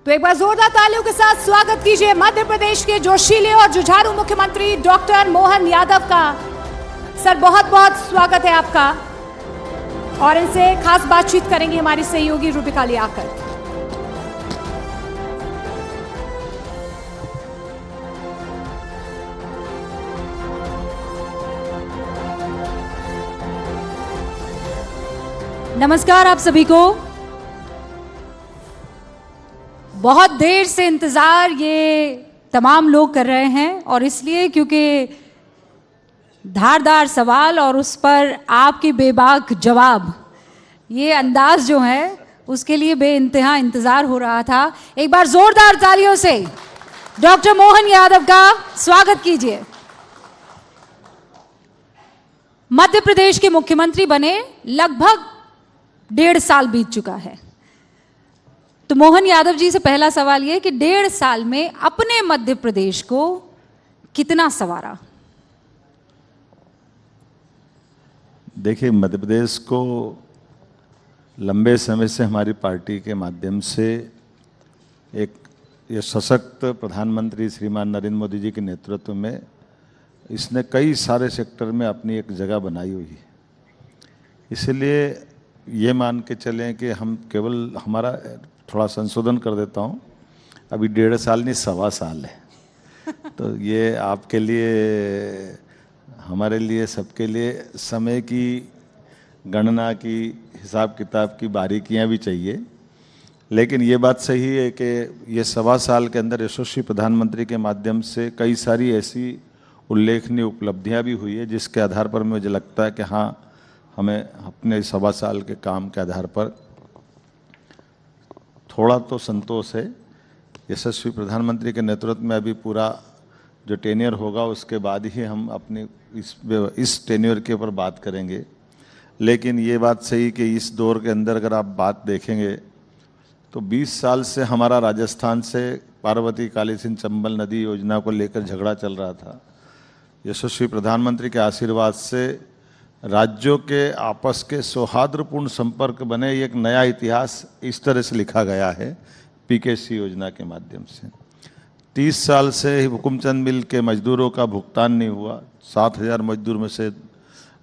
तो एक बार जोरदार तालियों के साथ स्वागत कीजिए मध्य प्रदेश के जोशीले और जुझारू मुख्यमंत्री डॉक्टर मोहन यादव का। सर बहुत बहुत स्वागत है आपका। और इनसे खास बातचीत करेंगे हमारी सहयोगी रूबिका लियाकत। नमस्कार आप सभी को। बहुत देर से इंतजार ये तमाम लोग कर रहे हैं और इसलिए क्योंकि धारदार सवाल और उस पर आपकी बेबाक जवाब, ये अंदाज जो है उसके लिए बेइंतहा इंतजार हो रहा था। एक बार जोरदार तालियों से डॉक्टर मोहन यादव का स्वागत कीजिए। मध्य प्रदेश के मुख्यमंत्री बने लगभग 1.5 साल बीत चुका है। तो मोहन यादव जी से पहला सवाल ये कि 1.5 साल में अपने मध्य प्रदेश को कितना संवारा? देखिए, मध्य प्रदेश को लंबे समय से हमारी पार्टी के माध्यम से एक ये सशक्त प्रधानमंत्री श्रीमान नरेंद्र मोदी जी के नेतृत्व में इसने कई सारे सेक्टर में अपनी एक जगह बनाई हुई है। इसलिए ये मान के चलें कि हम केवल हमारा थोड़ा संशोधन कर देता हूँ, अभी 1.5 साल नहीं 1.25 साल है। तो ये आपके लिए, हमारे लिए, सबके लिए समय की गणना की, हिसाब किताब की बारीकियां भी चाहिए। लेकिन ये बात सही है कि ये 1.25 साल के अंदर यशस्वी प्रधानमंत्री के माध्यम से कई सारी ऐसी उल्लेखनीय उपलब्धियां भी हुई है जिसके आधार पर मुझे लगता है कि हाँ, हमें अपने 1.25 साल के काम के आधार पर थोड़ा तो संतोष है। यशस्वी प्रधानमंत्री के नेतृत्व में अभी पूरा जो टेन्योर होगा उसके बाद ही हम अपनी इस टेन्योर के ऊपर बात करेंगे। लेकिन ये बात सही कि इस दौर के अंदर अगर आप बात देखेंगे तो 20 साल से हमारा राजस्थान से पार्वती काली सिंध चंबल नदी योजना को लेकर झगड़ा चल रहा था। यशस्वी प्रधानमंत्री के आशीर्वाद से राज्यों के आपस के सौहार्दपूर्ण संपर्क बने, एक नया इतिहास इस तरह से लिखा गया है पीकेसी योजना के माध्यम से। 30 साल से हुकुमचंद मिल के मजदूरों का भुगतान नहीं हुआ। 7,000 मजदूर में से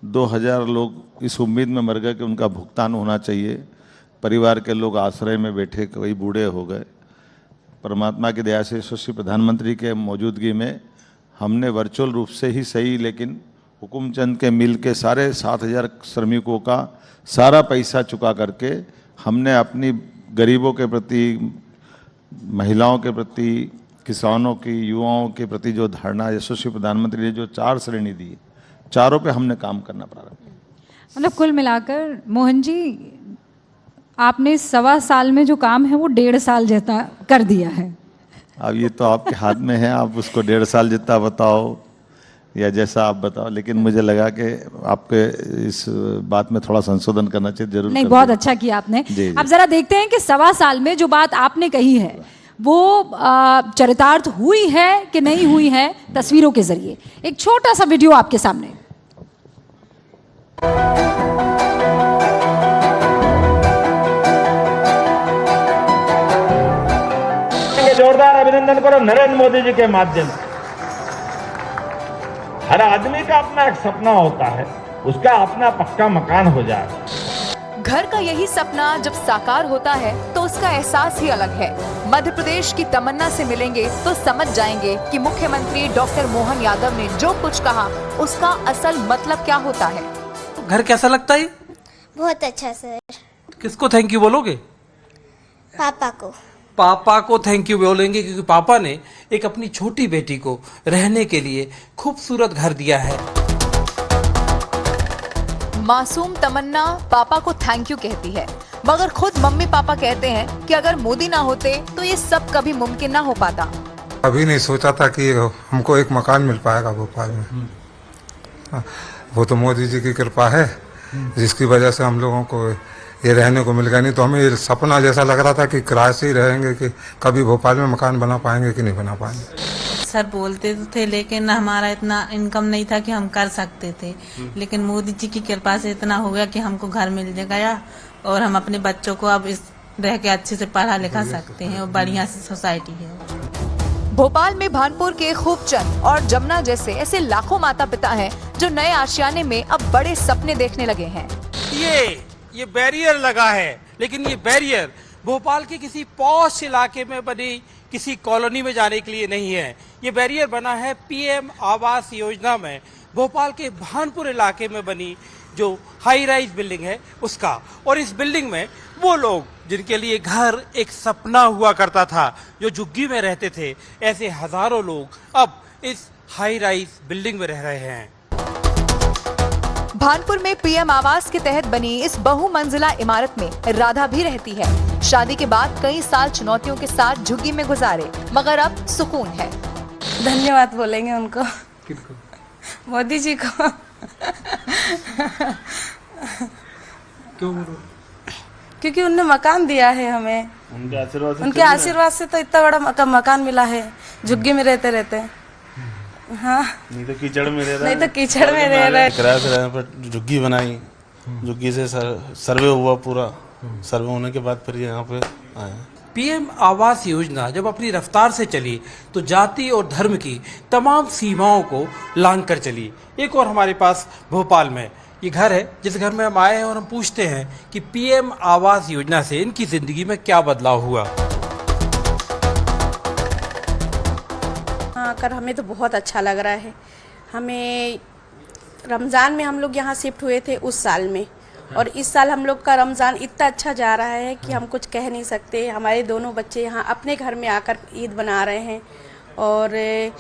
2,000 लोग इस उम्मीद में मर गए कि उनका भुगतान होना चाहिए। परिवार के लोग आश्रय में बैठे, कई बूढ़े हो गए। परमात्मा की दया से यशस्वी प्रधानमंत्री के मौजूदगी में हमने वर्चुअल रूप से ही सही, लेकिन हुकुमचंद के मिल के सारे 7,000 श्रमिकों का सारा पैसा चुका करके हमने अपनी गरीबों के प्रति, महिलाओं के प्रति, किसानों की, युवाओं के प्रति जो धारणा यशस्वी प्रधानमंत्री ने जो 4 श्रेणी दी, चारों पे हमने काम करना प्रारंभ किया। मतलब कुल मिलाकर मोहन जी, आपने 1.25 साल में जो काम है वो 1.5 साल जितना कर दिया है। अब ये तो आपके हाथ में है, आप उसको 1.5 साल जितना बताओ या जैसा आप बताओ, लेकिन मुझे लगा कि आपके इस बात में थोड़ा संशोधन करना चाहिए। जरूर नहीं, बहुत अच्छा किया आपने। अब जरा देखते हैं कि 1.25 साल में जो बात आपने कही है वो चरितार्थ हुई है कि नहीं हुई है, तस्वीरों के जरिए। एक छोटा सा वीडियो आपके सामने। जोरदार अभिनंदन करो नरेंद्र मोदी जी के माध्यम से। हर आदमी का अपना एक सपना होता है, उसका अपना पक्का मकान हो जाए। घर का यही सपना जब साकार होता है तो उसका एहसास ही अलग है। मध्य प्रदेश की तमन्ना से मिलेंगे तो समझ जाएंगे कि मुख्यमंत्री डॉक्टर मोहन यादव ने जो कुछ कहा उसका असल मतलब क्या होता है। घर कैसा लगता है? बहुत अच्छा सर। किसको थैंक यू बोलोगे? पापा को। पापा को थैंक यू बोलेंगे क्योंकि पापा ने एक अपनी छोटी बेटी को रहने के लिए खूबसूरत घर दिया है। मासूम तमन्ना पापा को थैंक यू कहती है, मगर खुद मम्मी पापा कहते हैं कि अगर मोदी ना होते तो ये सब कभी मुमकिन ना हो पाता। अभी नहीं सोचा था कि हमको एक मकान मिल पाएगा भोपाल में। वो तो मोदी जी की कृपा है, जिसकी वजह से हम लोगों को ये रहने को मिल गया। नहीं तो हमें ये सपना जैसा लग रहा था कि किराए से ही रहेंगे, कि कभी भोपाल में मकान बना पाएंगे कि नहीं बना पाएंगे। सर बोलते तो थे, लेकिन हमारा इतना इनकम नहीं था कि हम कर सकते थे। लेकिन मोदी जी की कृपा से इतना हो गया कि हमको घर मिल गया और हम अपने बच्चों को अब इस रह के अच्छे से पढ़ा लिखा सकते हैं और बढ़िया सी सोसाइटी है। भोपाल में भानपुर के खूबचंद और जमुना जैसे ऐसे लाखों माता पिता हैं जो नए आशियाने में अब बड़े सपने देखने लगे हैं। ये बैरियर लगा है, लेकिन ये बैरियर भोपाल के किसी पॉश इलाके में बनी किसी कॉलोनी में जाने के लिए नहीं है। ये बैरियर बना है पीएम आवास योजना में भोपाल के भानपुर इलाके में बनी जो हाई राइज बिल्डिंग है उसका। और इस बिल्डिंग में वो लोग जिनके लिए घर एक सपना हुआ करता था, जो झुग्गी में रहते थे, ऐसे हजारों लोग अब इस हाई राइज बिल्डिंग में रह रहे हैं। भानपुर में पीएम आवास के तहत बनी इस बहुमंजिला इमारत में राधा भी रहती है। शादी के बाद कई साल चुनौतियों के साथ झुग्गी में गुजारे, मगर अब सुकून है। धन्यवाद बोलेंगे उनको, मोदी जी को। क्यों? क्योंकि उनने मकान दिया है हमें, उनके आशीर्वाद से तो इतना बड़ा मकान मिला है झुग्गी में रहते रहते। हाँ, नहीं तो कीचड़ में रह रहा नहीं तो कीचड़ में रह रहा है। किराए से रहने पर झुग्गी बनाई, झुग्गी से सर्वे हुआ, पूरा सर्वे होने के बाद फिर यहाँ पे आए। पीएम आवास योजना जब अपनी रफ्तार से चली तो जाति और धर्म की तमाम सीमाओं को लांघ कर चली। एक और हमारे पास भोपाल में ये घर है जिस घर में हम आए हैं और हम पूछते हैं कि पीएम आवास योजना से इनकी जिंदगी में क्या बदलाव हुआ। आकर हमें तो बहुत अच्छा लग रहा है। हमें रमज़ान में हम लोग यहाँ शिफ्ट हुए थे उस साल में, और इस साल हम लोग का रमज़ान इतना अच्छा जा रहा है कि हम कुछ कह नहीं सकते। हमारे दोनों बच्चे यहाँ अपने घर में आकर ईद बना रहे हैं, और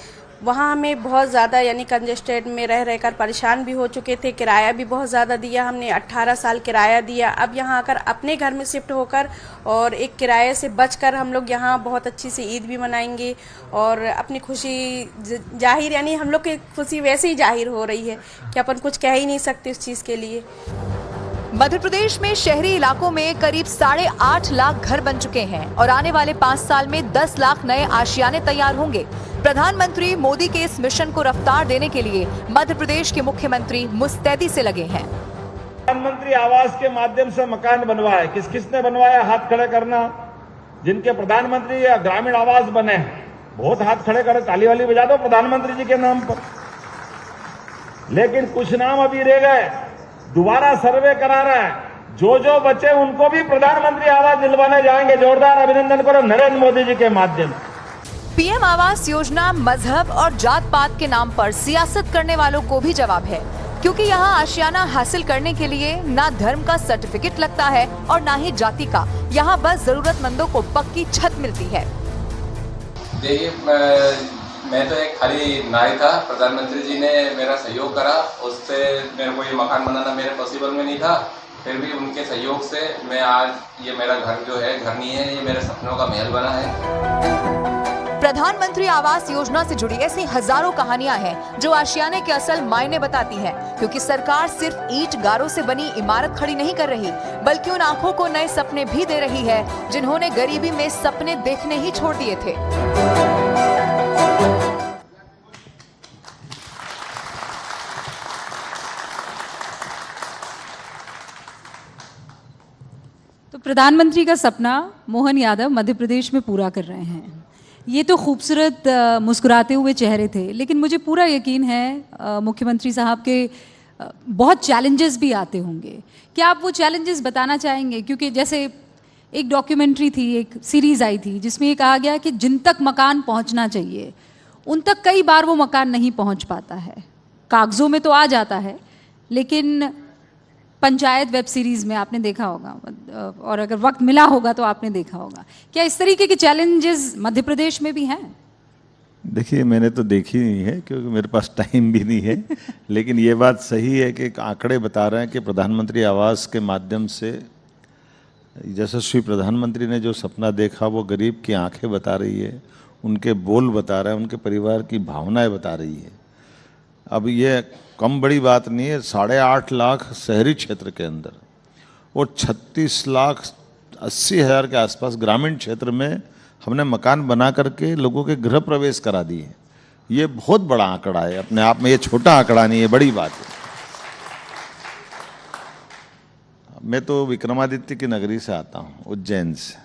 वहाँ हमें बहुत ज़्यादा यानी कंजेस्टेड में रह रहकर परेशान भी हो चुके थे। किराया भी बहुत ज़्यादा दिया हमने, 18 साल किराया दिया। अब यहाँ आकर अपने घर में शिफ्ट होकर और एक किराए से बचकर हम लोग यहाँ बहुत अच्छी सी ईद भी मनाएंगे और अपनी खुशी जाहिर, यानी हम लोग की खुशी वैसे ही जाहिर हो रही है कि अपन कुछ कह ही नहीं सकते उस चीज़ के लिए। मध्य प्रदेश में शहरी इलाकों में करीब 8.5 लाख घर बन चुके हैं और आने वाले 5 साल में 10 लाख नए आशियाने तैयार होंगे। प्रधानमंत्री मोदी के इस मिशन को रफ्तार देने के लिए मध्य प्रदेश के मुख्यमंत्री मुस्तैदी से लगे हैं। प्रधानमंत्री आवास के माध्यम से मकान बनवाए, किस किसने बनवाया? हाथ खड़े करना। जिनके प्रधानमंत्री या ग्रामीण आवास बने हैं, बहुत हाथ खड़े करे, ताली वाली बजा दो प्रधानमंत्री जी के नाम पर। लेकिन कुछ नाम अभी रह गए, दोबारा सर्वे करा रहा है। जो बचे उनको भी प्रधानमंत्री आवास दिलवाने जाएंगे। जोरदार अभिनंदन करो नरेंद्र मोदी जी के माध्यम से। पीएम आवास योजना मजहब और जात पात के नाम पर सियासत करने वालों को भी जवाब है, क्योंकि यहाँ आशियाना हासिल करने के लिए ना धर्म का सर्टिफिकेट लगता है और ना ही जाति का। यहाँ बस जरूरतमंदों को पक्की छत मिलती है। देखिए, मैं तो एक खाली नाई था। प्रधानमंत्री जी ने मेरा सहयोग करा, उससे मेरे को ये मकान बनाना मेरे पॉसिबल में नहीं था। फिर भी उनके सहयोग से मैं आज ये मेरा घर जो है, घर नहीं है, ये मेरे सपनों का महल बना है। प्रधानमंत्री आवास योजना से जुड़ी ऐसी हजारों कहानियां हैं जो आशियाने के असल मायने बताती हैं, क्योंकि सरकार सिर्फ ईंट गारों से बनी इमारत खड़ी नहीं कर रही, बल्कि उन आंखों को नए सपने भी दे रही है जिन्होंने गरीबी में सपने देखने ही छोड़ दिए थे। तो प्रधानमंत्री का सपना मोहन यादव मध्य प्रदेश में पूरा कर रहे हैं। ये तो खूबसूरत मुस्कुराते हुए चेहरे थे, लेकिन मुझे पूरा यकीन है मुख्यमंत्री साहब के बहुत चैलेंजेस भी आते होंगे। क्या आप वो चैलेंजेस बताना चाहेंगे? क्योंकि जैसे एक डॉक्यूमेंट्री थी, एक सीरीज़ आई थी जिसमें ये कहा गया कि जिन तक मकान पहुंचना चाहिए उन तक कई बार वो मकान नहीं पहुंच पाता है। कागज़ों में तो आ जाता है, लेकिन पंचायत वेब सीरीज़ में आपने देखा होगा, और अगर वक्त मिला होगा तो आपने देखा होगा। क्या इस तरीके के चैलेंजेस मध्य प्रदेश में भी हैं? देखिए, मैंने तो देखी नहीं है क्योंकि मेरे पास टाइम भी नहीं है, लेकिन ये बात सही है कि आंकड़े बता रहे हैं कि प्रधानमंत्री आवास के माध्यम से यशस्वी प्रधानमंत्री ने जो सपना देखा वो गरीब की आंखें बता रही है, उनके बोल बता रहा है, उनके परिवार की भावनाएं बता रही है। अब ये कम बड़ी बात नहीं है, 8.5 लाख शहरी क्षेत्र के अंदर और 36,80,000 के आसपास ग्रामीण क्षेत्र में हमने मकान बना करके लोगों के गृह प्रवेश करा दिए। ये बहुत बड़ा आंकड़ा है अपने आप में, ये छोटा आंकड़ा नहीं है, बड़ी बात है। मैं तो विक्रमादित्य की नगरी से आता हूँ, उज्जैन से।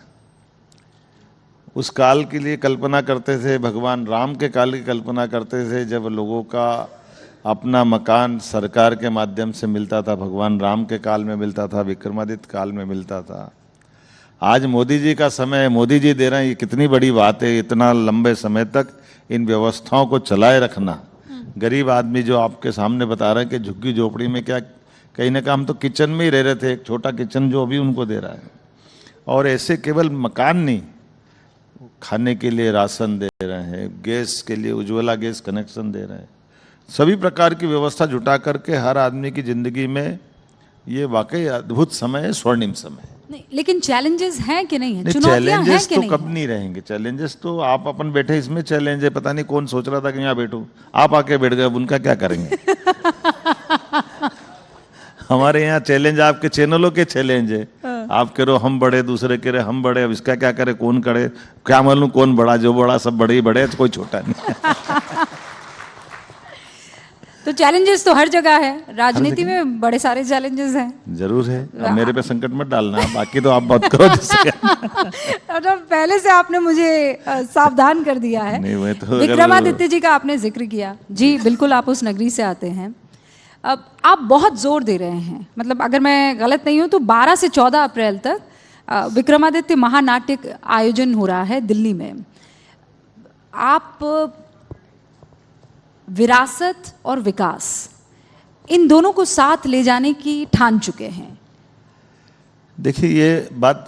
उस काल के लिए कल्पना करते थे, भगवान राम के काल की कल्पना करते थे जब लोगों का अपना मकान सरकार के माध्यम से मिलता था। भगवान राम के काल में मिलता था, विक्रमादित्य काल में मिलता था। आज मोदी जी का समय है, मोदी जी दे रहे हैं, ये कितनी बड़ी बात है। इतना लंबे समय तक इन व्यवस्थाओं को चलाए रखना। गरीब आदमी जो आपके सामने बता रहे हैं कि झुग्गी झोपड़ी में क्या, कहीं ना कहीं हम तो किचन में ही रह रहे थे, एक छोटा किचन जो अभी उनको दे रहा है। और ऐसे केवल मकान नहीं, खाने के लिए राशन दे रहे हैं, गैस के लिए उज्ज्वला गैस कनेक्शन दे रहे हैं, सभी प्रकार की व्यवस्था जुटा करके हर आदमी की जिंदगी में ये वाकई अद्भुत समय है, स्वर्णिम समय है। नहीं, लेकिन चैलेंजेस हैं कि नहीं है? चुनौतियां हैं चैलेंजेस कि तो नहीं? कब नहीं रहेंगे। चैलेंजेस तो आप अपन बैठे, इसमें चैलेंज है। पता नहीं कौन सोच रहा था कि यहाँ बैठूं, आप आके बैठ गए, अब उनका क्या करेंगे। हमारे यहाँ चैलेंज आपके चैनलों के चैलेंज है। आप कह रहे हो हम बड़े, दूसरे कह रहे हम बड़े, अब इसका क्या करे, कौन करे, क्या मालूम कौन बड़ा, जो बड़ा सब बड़े ही बड़े, कोई छोटा नहीं। तो चैलेंजेस तो हर जगह है, राजनीति में बड़े सारे चैलेंजेस हैं। जरूर है, अब मेरे पे संकट मत डालना, बाकी तो आप बात करो जिससे। तो पहले से आपने मुझे सावधान कर दिया है। नहीं, मैं तो विक्रमादित्य जी का आपने जिक्र किया जी, बिल्कुल आप उस नगरी से आते हैं। अब आप बहुत जोर दे रहे हैं, मतलब अगर मैं गलत नहीं हूँ तो 12 से 14 अप्रैल तक विक्रमादित्य महानाट्य आयोजन हो रहा है दिल्ली में। आप विरासत और विकास इन दोनों को साथ ले जाने की ठान चुके हैं। देखिए, ये बात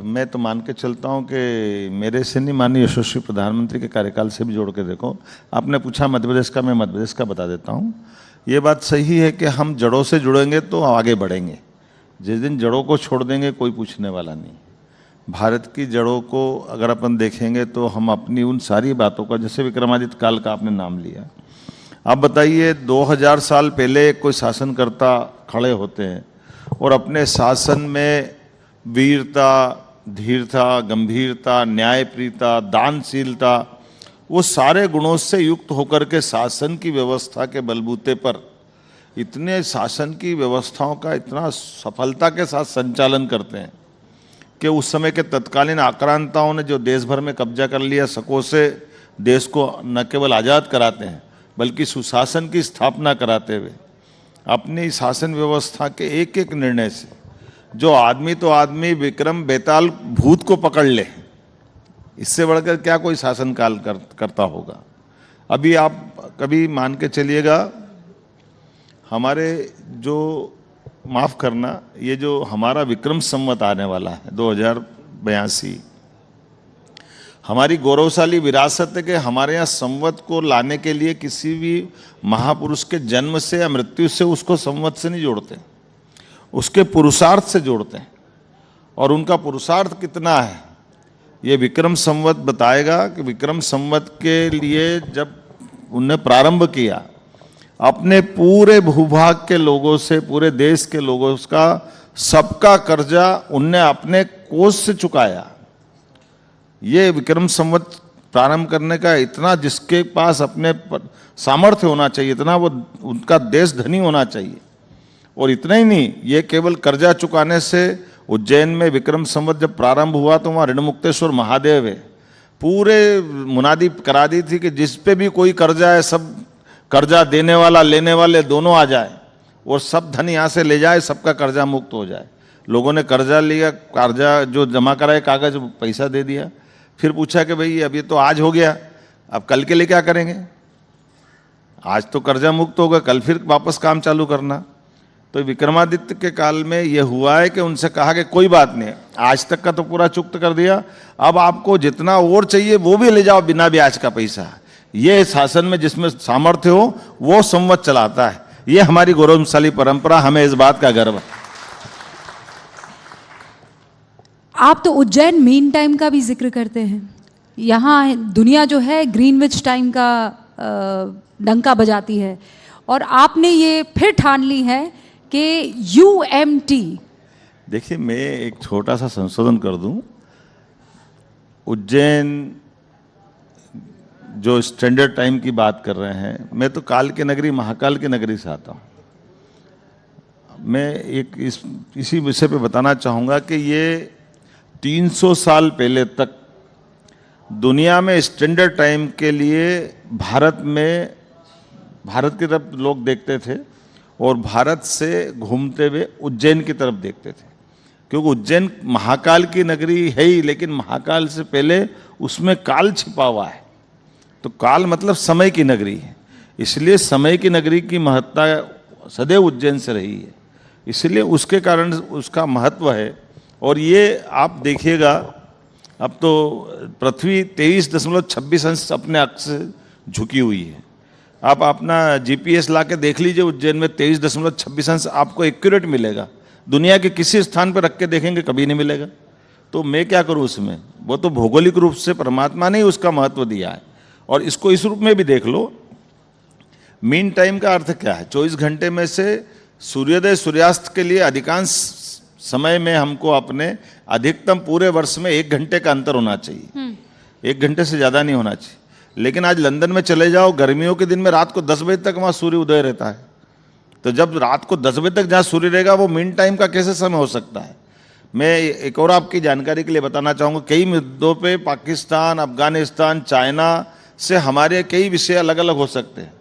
मैं तो मान के चलता हूँ कि मेरे से नहीं, माननीय यशस्वी प्रधानमंत्री के कार्यकाल से भी जोड़ के देखो। आपने पूछा मध्य प्रदेश का, मैं मध्य प्रदेश का बता देता हूँ। ये बात सही है कि हम जड़ों से जुड़ेंगे तो आगे बढ़ेंगे। जिस दिन जड़ों को छोड़ देंगे कोई पूछने वाला नहीं। भारत की जड़ों को अगर अपन देखेंगे तो हम अपनी उन सारी बातों का, जैसे विक्रमादित्य काल का आपने नाम लिया, आप बताइए 2000 साल पहले कोई शासनकर्ता खड़े होते हैं और अपने शासन में वीरता, धीरता, गंभीरता, न्यायप्रियता, दानशीलता, वो सारे गुणों से युक्त होकर के शासन की व्यवस्था के बलबूते पर इतने शासन की व्यवस्थाओं का इतना सफलता के साथ संचालन करते हैं कि उस समय के तत्कालीन आक्रांताओं ने जो देश भर में कब्जा कर लिया, सकों से देश को न केवल आज़ाद कराते हैं बल्कि सुशासन की स्थापना कराते हुए अपनी शासन व्यवस्था के एक एक निर्णय से जो आदमी तो आदमी विक्रम बेताल भूत को पकड़ ले, इससे बढ़कर क्या कोई शासनकाल करता होगा। अभी आप कभी मान के चलिएगा, हमारे जो माफ़ करना, ये जो हमारा विक्रम संवत आने वाला है 2082, हमारी गौरवशाली विरासत है कि हमारे यहाँ संवत को लाने के लिए किसी भी महापुरुष के जन्म से या मृत्यु से उसको संवत से नहीं जोड़ते, उसके पुरुषार्थ से जोड़ते हैं। और उनका पुरुषार्थ कितना है ये विक्रम संवत बताएगा कि विक्रम संवत के लिए जब उन्हें प्रारंभ किया, अपने पूरे भूभाग के लोगों से, पूरे देश के लोगों का सबका कर्जा उनने अपने कोष से चुकाया। ये विक्रम संवत प्रारंभ करने का इतना जिसके पास अपने सामर्थ्य होना चाहिए, इतना वो उनका देश धनी होना चाहिए। और इतना ही नहीं, ये केवल कर्जा चुकाने से, उज्जैन में विक्रम संवत जब प्रारंभ हुआ तो वहाँ ऋणमुक्तेश्वर महादेव है, पूरे मुनादी करा दी थी कि जिस पे भी कोई कर्जा है, सब कर्जा देने वाला लेने वाले दोनों आ जाए और सब धन यहाँ से ले जाए, सबका कर्जा मुक्त हो जाए। लोगों ने कर्जा लिया, कर्जा जो जमा कराए कागज, पैसा दे दिया, फिर पूछा कि भाई अब ये तो आज हो गया, अब कल के लिए क्या करेंगे? आज तो कर्जा मुक्त होगा, कल फिर वापस काम चालू करना। तो विक्रमादित्य के काल में ये हुआ है कि उनसे कहा कि कोई बात नहीं, आज तक का तो पूरा चुक्त कर दिया, अब आपको जितना और चाहिए वो भी ले जाओ बिना ब्याज का पैसा, ये शासन में जिसमें सामर्थ्य हो वो संवत चलाता है। ये हमारी गौरवशाली परंपरा, हमें इस बात का गर्व है। आप तो उज्जैन मेन टाइम का भी जिक्र करते हैं। यहाँ दुनिया जो है ग्रीनविच टाइम का डंका बजाती है और आपने ये फिर ठान ली है कि UMT। देखिए, मैं एक छोटा सा संशोधन कर दूं। उज्जैन जो स्टैंडर्ड टाइम की बात कर रहे हैं, मैं तो काल की नगरी, महाकाल की नगरी से आता हूं। मैं एक इसी विषय पे बताना चाहूँगा कि ये 300 साल पहले तक दुनिया में स्टैंडर्ड टाइम के लिए भारत की तरफ लोग देखते थे और भारत से घूमते हुए उज्जैन की तरफ देखते थे, क्योंकि उज्जैन महाकाल की नगरी है ही, लेकिन महाकाल से पहले उसमें काल छिपा हुआ है। तो काल मतलब समय की नगरी है, इसलिए समय की नगरी की महत्ता सदैव उज्जैन से रही है, इसलिए उसके कारण उसका महत्व है। और ये आप देखिएगा, अब तो पृथ्वी 23.26 अंश अपने अक्ष से झुकी हुई है। आप अपना GPS ला के देख लीजिए, उज्जैन में 23.26 अंश आपको एक्यूरेट मिलेगा। दुनिया के किसी स्थान पर रख के देखेंगे कभी नहीं मिलेगा। तो मैं क्या करूं उसमें? वो तो भौगोलिक रूप से परमात्मा ने उसका महत्व दिया है। और इसको इस रूप में भी देख लो, मीन टाइम का अर्थ क्या है? 24 घंटे में से सूर्योदय सूर्यास्त के लिए अधिकांश समय में हमको अपने अधिकतम पूरे वर्ष में 1 घंटे का अंतर होना चाहिए। 1 घंटे से ज़्यादा नहीं होना चाहिए। लेकिन आज लंदन में चले जाओ, गर्मियों के दिन में रात को 10 बजे तक वहाँ सूर्य उदय रहता है। तो जब रात को 10 बजे तक जहाँ सूर्य रहेगा, वो मीन टाइम का कैसे समय हो सकता है? मैं एक और आपकी जानकारी के लिए बताना चाहूँगा, कई मुद्दों पे पाकिस्तान, अफगानिस्तान, चाइना से हमारे कई विषय अलग अलग हो सकते हैं,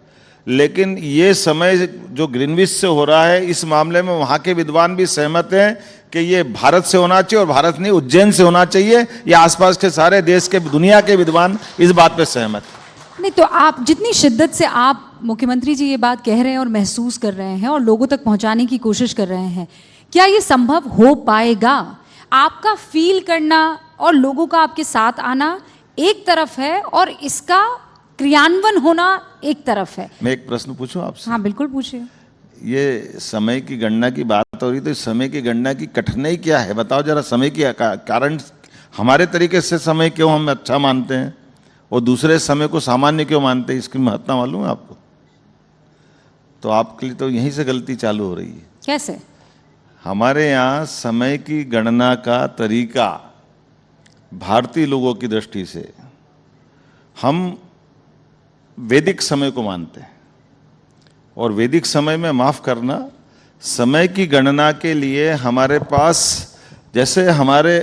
लेकिन ये समय जो ग्रीनविच से हो रहा है, इस मामले में वहाँ के विद्वान भी सहमत हैं कि ये भारत से होना चाहिए, और भारत नहीं उज्जैन से होना चाहिए। ये आसपास के सारे देश के, दुनिया के विद्वान इस बात पे सहमत हैं। नहीं तो आप जितनी शिद्दत से आप मुख्यमंत्री जी ये बात कह रहे हैं और महसूस कर रहे हैं और लोगों तक पहुंचाने की कोशिश कर रहे हैं, क्या ये संभव हो पाएगा? आपका फील करना और लोगों का आपके साथ आना एक तरफ है और इसका क्रियान्वयन होना एक तरफ है। मैं एक प्रश्न पूछूं आपसे? हाँ बिल्कुल पूछिए। ये समय की गणना की बात हो रही, तो समय की गणना की कठिनाई क्या है बताओ जरा। समय की कारण, हमारे तरीके से समय क्यों हम अच्छा मानते हैं और दूसरे समय को सामान्य क्यों मानते हैं, इसकी महत्ता मालूम है आपको? तो आपके लिए तो यहीं से गलती चालू हो रही है। कैसे? हमारे यहाँ समय की गणना का तरीका, भारतीय लोगों की दृष्टि से हम वैदिक समय को मानते हैं, और वैदिक समय में, माफ करना, समय की गणना के लिए हमारे पास, जैसे हमारे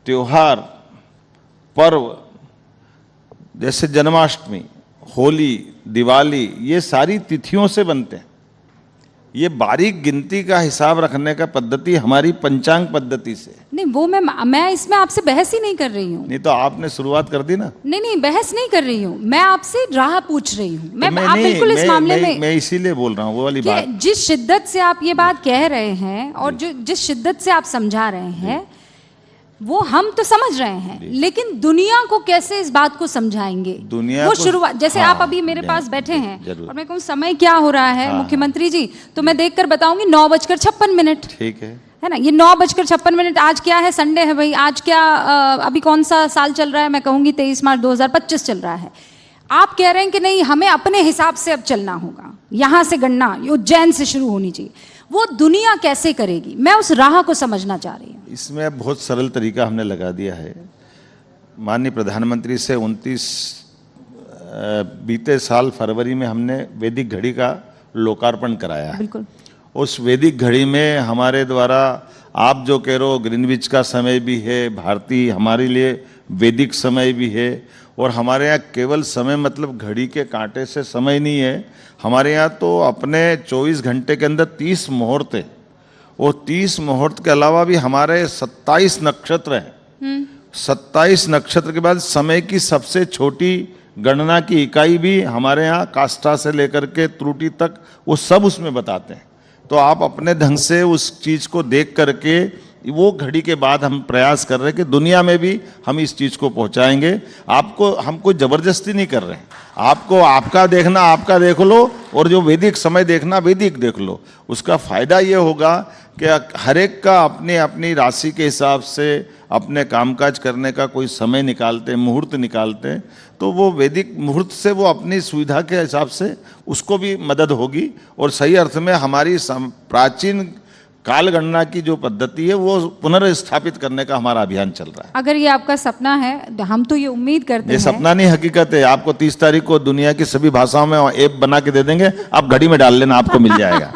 त्योहार, पर्व, जैसे जन्माष्टमी, होली, दिवाली, ये सारी तिथियों से बनते हैं। ये बारीक गिनती का हिसाब रखने का पद्धति हमारी पंचांग पद्धति से। नहीं, वो मैं इसमें आपसे बहस ही नहीं कर रही हूँ। नहीं तो आपने शुरुआत कर दी ना। नहीं, बहस नहीं कर रही हूँ, मैं आपसे राह पूछ रही हूँ। तो आप बिल्कुल इस मामले में, मैं इसीलिए बोल रहा हूँ वो वाली बात। जिस शिद्दत से आप ये बात कह रहे हैं और जो जिस शिद्दत से आप समझा रहे हैं, वो हम तो समझ रहे हैं, लेकिन दुनिया को कैसे इस बात को समझाएंगे? दुनिया वो को, शुरुआत, जैसे हाँ, आप अभी मेरे पास बैठे हैं जरूर। और मैं कहूँ समय क्या हो रहा है, हाँ, मुख्यमंत्री जी, तो मैं देखकर बताऊंगी 9:56। ठीक है ना? ये 9:56। आज क्या है? संडे है भाई। आज क्या अभी कौन सा साल चल रहा है? मैं कहूंगी 23 मार्च 2025 चल रहा है। आप कह रहे हैं कि नहीं, हमें अपने हिसाब से अब चलना होगा, यहां से गणना उज्जैन से शुरू होनी चाहिए। वो दुनिया कैसे करेगी? मैं उस राह को समझना चाह रही हूँ। इसमें बहुत सरल तरीका हमने लगा दिया है। माननीय प्रधानमंत्री से 29 बीते साल फरवरी में हमने वैदिक घड़ी का लोकार्पण कराया है। बिल्कुल। उस वैदिक घड़ी में हमारे द्वारा, आप जो कह रहे हो, ग्रीनविच का समय भी है, भारतीय हमारे लिए वैदिक समय भी है, और हमारे यहाँ केवल समय मतलब घड़ी के कांटे से समय नहीं है। हमारे यहाँ तो अपने 24 घंटे के अंदर 30 मुहूर्त है, और 30 मुहूर्त के अलावा भी हमारे 27 नक्षत्र हैं। 27 नक्षत्र के बाद समय की सबसे छोटी गणना की इकाई भी हमारे यहाँ काष्ठा से लेकर के त्रुटि तक, वो सब उसमें बताते हैं। तो आप अपने ढंग से उस चीज़ को देख करके वो घड़ी के बाद हम प्रयास कर रहे हैं कि दुनिया में भी हम इस चीज़ को पहुंचाएंगे। आपको हम कोई ज़बरदस्ती नहीं कर रहे हैं, आपको आपका देखना आपका देख लो, और जो वैदिक समय देखना वैदिक देख लो। उसका फ़ायदा ये होगा कि हर एक का अपनी अपनी राशि के हिसाब से अपने कामकाज करने का कोई समय निकालते, मुहूर्त निकालते, तो वो वैदिक मुहूर्त से वो अपनी सुविधा के हिसाब से उसको भी मदद होगी, और सही अर्थ में हमारी प्राचीन काल गणना की जो पद्धति है वो पुनर्स्थापित करने का हमारा अभियान चल रहा है। अगर ये आपका सपना है, हम तो ये उम्मीद करते ये हैं। सपना नहीं, हकीकत है। आपको 30 तारीख को दुनिया की सभी भाषाओं में ऐप बना के दे देंगे, आप घड़ी में डाल लेना, आपको मिल जाएगा।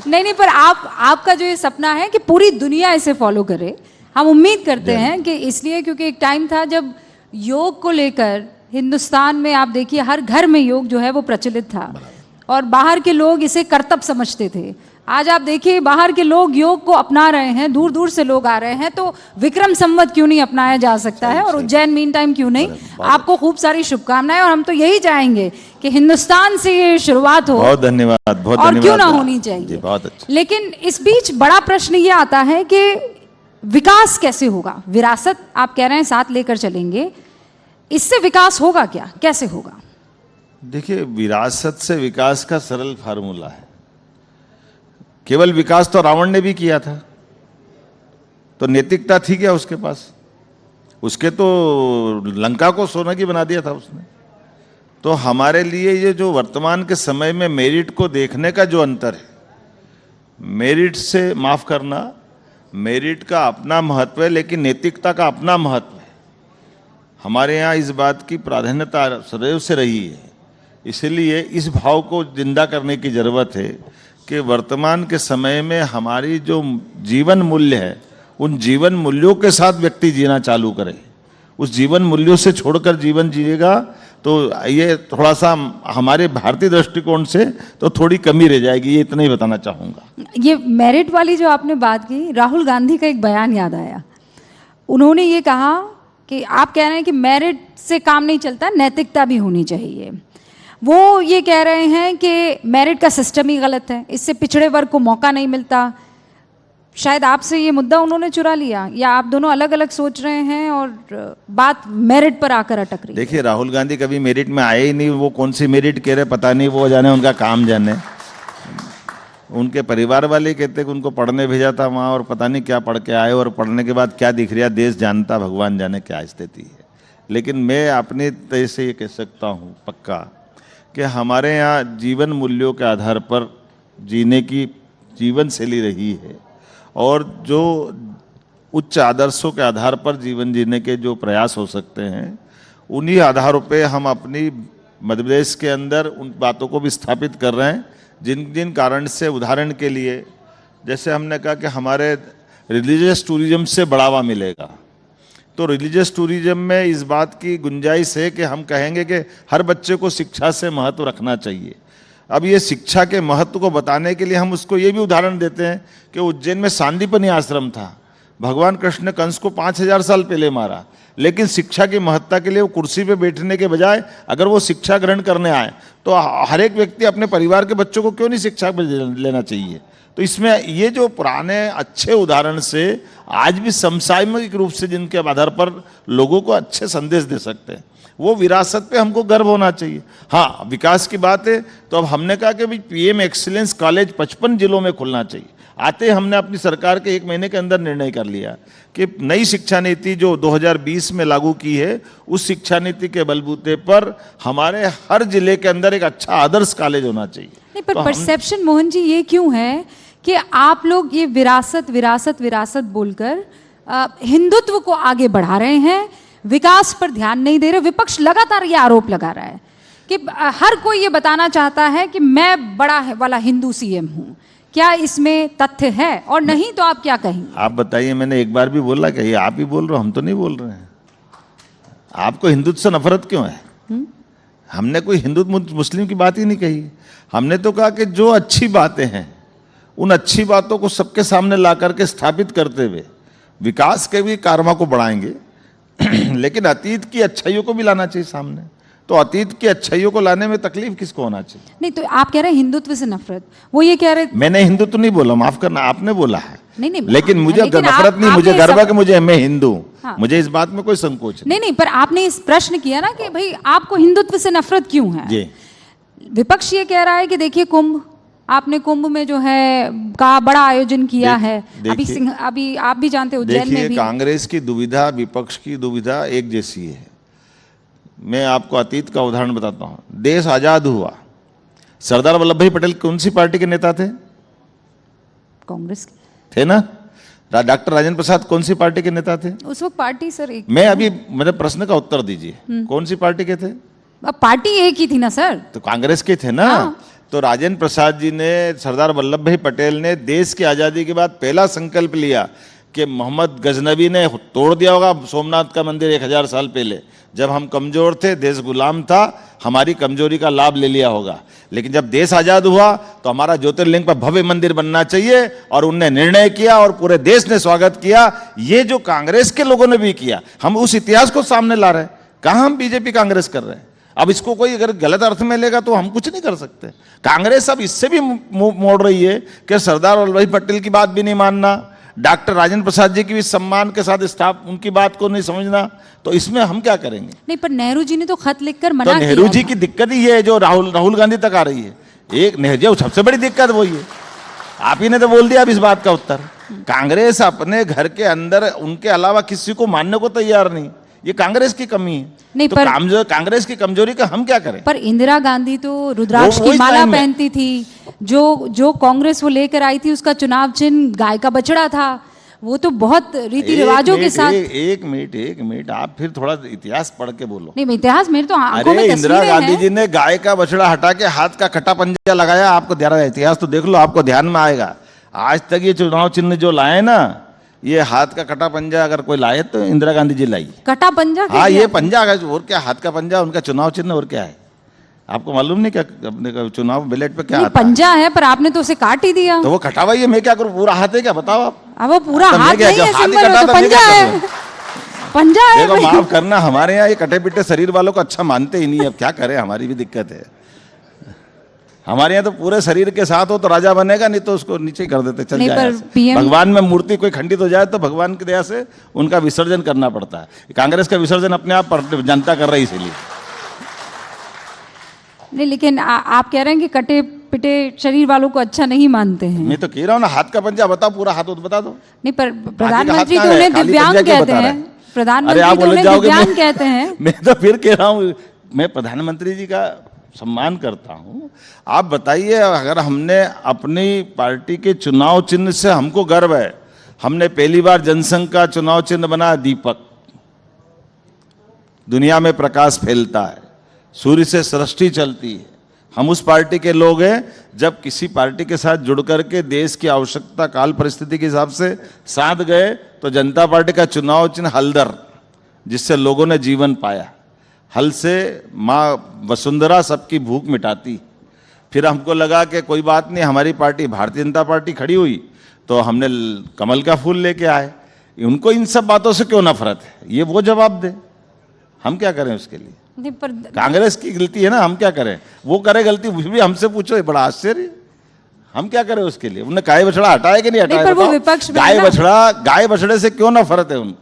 नहीं, पर आपका जो ये सपना है कि पूरी दुनिया इसे फॉलो करे, हम उम्मीद करते हैं कि इसलिए क्योंकि एक टाइम था जब योग को लेकर हिंदुस्तान में आप देखिए हर घर में योग जो है वो प्रचलित था, और बाहर के लोग इसे कर्तव्य समझते थे। आज आप देखिए बाहर के लोग योग को अपना रहे हैं, दूर दूर से लोग आ रहे हैं, तो विक्रम संवत क्यों नहीं अपनाया जा सकता है, और उज्जैन मीन टाइम क्यों नहीं। आपको खूब सारी शुभकामनाएं, और हम तो यही चाहेंगे कि हिंदुस्तान से ये शुरुआत हो। बहुत धन्यवाद, बहुत और धन्यवाद। क्यों ना होनी चाहिए। बहुत अच्छा। लेकिन इस बीच बड़ा प्रश्न ये आता है कि विकास कैसे होगा। विरासत आप कह रहे हैं साथ लेकर चलेंगे, इससे विकास होगा क्या, कैसे होगा? देखिए, विरासत से विकास का सरल फार्मूला है। केवल विकास तो रावण ने भी किया था, तो नैतिकता थी क्या उसके पास? उसके तो लंका को सोना की बना दिया था उसने। तो हमारे लिए ये जो वर्तमान के समय में मेरिट को देखने का जो अंतर है, मेरिट से माफ करना, मेरिट का अपना महत्व है लेकिन नैतिकता का अपना महत्व है। हमारे यहाँ इस बात की प्राधान्यता सदैव से रही है, इसलिए इस भाव को जिंदा करने की जरूरत है कि वर्तमान के समय में हमारी जो जीवन मूल्य है, उन जीवन मूल्यों के साथ व्यक्ति जीना चालू करे। उस जीवन मूल्यों से छोड़कर जीवन जिएगा तो ये थोड़ा सा हमारे भारतीय दृष्टिकोण से तो थोड़ी कमी रह जाएगी, ये इतना ही बताना चाहूँगा। ये मेरिट वाली जो आपने बात की, राहुल गांधी का एक बयान याद आया। उन्होंने ये कहा कि आप कह रहे हैं कि मेरिट से काम नहीं चलता, नैतिकता भी होनी चाहिए। वो ये कह रहे हैं कि मेरिट का सिस्टम ही गलत है, इससे पिछड़े वर्ग को मौका नहीं मिलता। शायद आपसे ये मुद्दा उन्होंने चुरा लिया, या आप दोनों अलग अलग सोच रहे हैं और बात मेरिट पर आकर अटक रही है? देखिए, राहुल गांधी कभी मेरिट में आए ही नहीं। वो कौन सी मेरिट कह रहे पता नहीं, वो जाने, उनका काम जाने। उनके परिवार वाले कहते कि उनको पढ़ने भेजा था वहाँ, और पता नहीं क्या पढ़ के आए, और पढ़ने के बाद क्या दिख रहा देश जानता, भगवान जाने क्या स्थिति है। लेकिन मैं अपने तरह से ये कह सकता हूँ पक्का कि हमारे यहाँ जीवन मूल्यों के आधार पर जीने की जीवन शैली रही है, और जो उच्च आदर्शों के आधार पर जीवन जीने के जो प्रयास हो सकते हैं, उन्हीं आधारों पे हम अपनी मध्य प्रदेश के अंदर उन बातों को भी स्थापित कर रहे हैं जिन जिन कारण से, उदाहरण के लिए जैसे हमने कहा कि हमारे रिलीजियस टूरिज्म से बढ़ावा मिलेगा, तो रिलीजियस टूरिज्म में इस बात की गुंजाइश है कि हम कहेंगे कि हर बच्चे को शिक्षा से महत्व रखना चाहिए। अब ये शिक्षा के महत्व को बताने के लिए हम उसको ये भी उदाहरण देते हैं कि उज्जैन में सांदीपनी आश्रम था। भगवान कृष्ण ने कंस को 5000 साल पहले मारा, लेकिन शिक्षा की महत्ता के लिए वो कुर्सी पे बैठने के बजाय अगर वो शिक्षा ग्रहण करने आए तो हर एक व्यक्ति अपने परिवार के बच्चों को क्यों नहीं शिक्षा लेना चाहिए। तो इसमें ये जो पुराने अच्छे उदाहरण से आज भी समसामयिक रूप से जिनके आधार पर लोगों को अच्छे संदेश दे सकते हैं, वो विरासत पे हमको गर्व होना चाहिए। हाँ, विकास की बात है तो अब हमने कहा कि भाई पीएम एक्सीलेंस कॉलेज 55 जिलों में खुलना चाहिए। आते हमने अपनी सरकार के 1 महीने के अंदर निर्णय कर लिया कि नई शिक्षा नीति जो 2020 में लागू की है, उस शिक्षा नीति के बलबूते पर हमारे हर जिले के अंदर एक अच्छा आदर्श कॉलेज होना चाहिए। नहीं, पर परसेप्शन मोहन जी ये क्यों है कि आप लोग ये विरासत विरासत विरासत बोलकर हिंदुत्व को आगे बढ़ा रहे हैं, विकास पर ध्यान नहीं दे रहे। विपक्ष लगातार ये आरोप लगा रहा है कि हर कोई ये बताना चाहता है कि मैं बड़ा वाला हिंदू सीएम हूं। क्या इसमें तथ्य है, और नहीं तो आप क्या कहेंगे? आप बताइए, मैंने एक बार भी बोला कि ये आप ही बोल रहे हो, हम तो नहीं बोल रहे हैं। आपको हिंदुत्व से नफरत क्यों है? हमने कोई हिंदू मुस्लिम की बात ही नहीं कही। हमने तो कहा कि जो अच्छी बातें हैं उन अच्छी बातों को सबके सामने ला करके स्थापित करते हुए विकास के भी कारवा को बढ़ाएंगे लेकिन अतीत की अच्छाइयों को भी लाना चाहिए सामने। तो अतीत की अच्छाइयों को लाने में तकलीफ किसको होना चाहिए? नहीं, तो आप कह रहे हैं हिंदुत्व से नफरत, वो ये कह रहे। मैंने हिंदुत्व नहीं बोला, माफ करना, आपने बोला है। नहीं, नहीं, लेकिन मुझे लेकिन नफरत नहीं, मुझे आपने गर्व है सब- कि मुझे मैं हिंदू हूं। हाँ। मुझे इस बात में कोई संकोच नहीं। नहीं, पर आपने इस प्रश्न किया ना कि भाई आपको हिंदुत्व से नफरत क्यों है। जी। विपक्ष ये कह रहा है कि देखिए कुंभ, आपने कुंभ में जो है का बड़ा आयोजन किया है। अभी आप भी जानते हो उज्जैन में देखिए, भी। कांग्रेस की दुविधा, विपक्ष की दुविधा एक जैसी है। मैं आपको अतीत का उदाहरण बताता हूं। देश आजाद हुआ, सरदार वल्लभ भाई पटेल कौन सी पार्टी के नेता थे? कांग्रेस थे ना। डॉक्टर राजेंद्र प्रसाद कौन सी पार्टी के नेता थे? उस वक्त पार्टी सर एक, मैं अभी मेरे प्रश्न का उत्तर दीजिए, कौन सी पार्टी के थे? अब पार्टी एक ही थी ना सर। तो कांग्रेस के थे ना। हाँ। तो राजेंद्र प्रसाद जी ने, सरदार वल्लभ भाई पटेल ने देश की आजादी के बाद पहला संकल्प लिया कि मोहम्मद गजनबी ने तोड़ दिया होगा सोमनाथ का मंदिर 1000 साल पहले, जब हम कमजोर थे, देश गुलाम था, हमारी कमजोरी का लाभ ले लिया होगा। लेकिन जब देश आजाद हुआ तो हमारा ज्योतिर्लिंग पर भव्य मंदिर बनना चाहिए, और उनने निर्णय किया और पूरे देश ने स्वागत किया। ये जो कांग्रेस के लोगों ने भी किया, हम उस इतिहास को सामने ला रहे हैं। कहां हम बीजेपी कांग्रेस कर रहे हैं? अब इसको कोई अगर गलत अर्थ में लेगा तो हम कुछ नहीं कर सकते। कांग्रेस अब इससे भी मोड़ रही है कि सरदार वल्लभ भाई पटेल की बात भी नहीं मानना, डॉक्टर राजेंद्र प्रसाद जी की भी सम्मान के साथ स्टाफ उनकी बात को नहीं समझना। तो इसमें हम क्या करेंगे? नहीं, पर नेहरू जी ने तो खत लिखकर तो मना किया। नेहरू जी की दिक्कत ही है जो राहुल गांधी तक आ रही है। एक नेहरू सबसे बड़ी दिक्कत वही है। आप ही ने तो बोल दिया अब इस बात का उत्तर। कांग्रेस अपने घर के अंदर उनके अलावा किसी को मानने को तैयार नहीं। ये कांग्रेस की कमी है। नहीं, तो पर कांग्रेस की कमजोरी का हम क्या करें? पर इंदिरा गांधी तो रुद्राक्ष वो की माला टाइम में- पहनती थी। जो कांग्रेस वो लेकर आई थी, उसका चुनाव चिन्ह गाय का बछड़ा था। वो तो बहुत रीति रिवाजों के साथ। एक मिनट, आप फिर थोड़ा इतिहास पढ़ के बोलो। नहीं, इतिहास मेरे तो आंखों में अरे इंदिरा तस्वीरें गांधी हैं। जी ने गाय का बछड़ा हटा के हाथ का कटा पंजा लगाया। आपको ध्यान, इतिहास तो देख लो, आपको ध्यान में आएगा। आज तक ये चुनाव चिन्ह जो लाए ना, ये हाथ का कटा पंजा अगर कोई लाए तो इंदिरा गांधी जी लाई। कटा पंजा? हाँ, ये पंजा और क्या, हाथ का पंजा उनका चुनाव चिन्ह और क्या है? आपको मालूम नहीं क्या अपने चुनाव बैलेट पे क्या नहीं, आता है? पंजा है, पर आपने तो उसे काट ही दिया। तो वो कटा हुआ है, मैं क्या करूं? पूरा हाथ है क्या? बताओ आप। अब वो पूरा तो मैं हाथ क्या- नहीं जो है, हाथ ही सिंबल कटा है, तो था, मैं क्या पंजा है। करूं? पंजा है देखो, भाई। माफ करना, हमारे यहाँ ये कटे पिटे शरीर वालों को अच्छा मानते ही नहीं। अब क्या करें, हमारी भी दिक्कत है। हमारे यहाँ तो पूरे शरीर के साथ हो तो राजा बनेगा, नहीं तो उसको नीचे कर देते, चल नहीं, जाए पर यहाँ से। PM भगवान में मूर्ति कोई खंडित हो जाए तो भगवान की दया से उनका विसर्जन करना पड़ता है। कांग्रेस का विसर्जन अपने आप जनता कर रही, इसीलिए। नहीं, लेकिन आप कह रहे हैं कि कटे पिटे शरीर वालों को अच्छा नहीं मानते हैं। मैं तो कह रहा हूँ ना, हाथ का पंजा बताओ, पूरा हाथ हो तो बता दो। नहीं, पर हाथ प्रधानमंत्री कहाँ तो है? उन्हें खाली दिव्यांग पंजा क्यों कहते बता रहा हैं। है? प्रधानमंत्री अरे आप तो बोले उन्हें जाओगे, दिव्यांग कहते हैं। मैं तो फिर कह रहा हूँ, मैं प्रधानमंत्री जी का सम्मान करता हूँ। आप बताइए, अगर हमने अपनी पार्टी के चुनाव चिन्ह से हमको गर्व है। हमने पहली बार जनसंघ का चुनाव चिन्ह बनाया दीपक। दुनिया में प्रकाश फैलता है, सूर्य से सृष्टि चलती है। हम उस पार्टी के लोग हैं, जब किसी पार्टी के साथ जुड़ करके देश की आवश्यकता काल परिस्थिति के हिसाब से साथ गए तो जनता पार्टी का चुनाव चिन्ह हलदर, जिससे लोगों ने जीवन पाया। हल से माँ वसुंधरा सबकी भूख मिटाती। फिर हमको लगा कि कोई बात नहीं, हमारी पार्टी भारतीय जनता पार्टी खड़ी हुई तो हमने कमल का फूल लेके आए। उनको इन सब बातों से क्यों नफरत है, ये वो जवाब दे। हम क्या करें उसके लिए? नहीं, पर कांग्रेस की गलती है ना, हम क्या करें? वो करे गलती, वो भी हमसे पूछो, ये बड़ा आश्चर्य। हम क्या करें उसके लिए? उन्होंने गाय बछड़ा हटाया कि नहीं हटाया? पर वो बताओ। विपक्ष में है गाय बछड़े से क्यों नफरत है